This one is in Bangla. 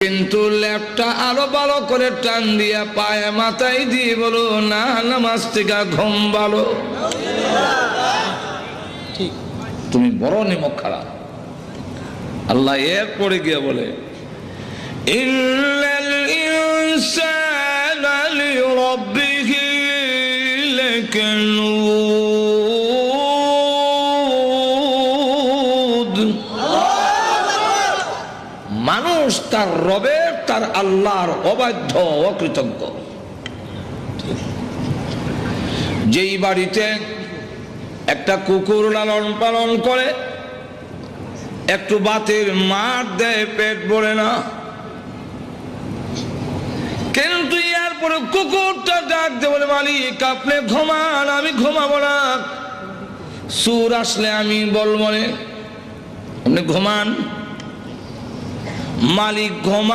কিন্তু ল্যাপটা আরো ভালো করে টান দিয়া পায়ে মাথায় দিয়ে বলো না, নামাজ থেকে ঘুম ভালো। তুমি বড় নিমক খারাপ। আল্লাহ এরপরে গিয়ে বলে ইন্নাল ইনসানা লিরাব্বিহি লাকানুদ। মানুষ তার রবের, তার আল্লাহর অবাধ্য, অকৃতজ্ঞ। যেই বাড়িতে একটা কুকুর লালন পালন করে, একটু বাতের মার দেয়, পেট ভরে না, কিন্তু এরপরে কুকুরটা ডাক দিয়ে বলে মালিক আপনি ঘুমান, আমি ঘুমাবো না। সুর আসলে আমি বলবো না, আপনি ঘুমান। মালিক ঘুমান।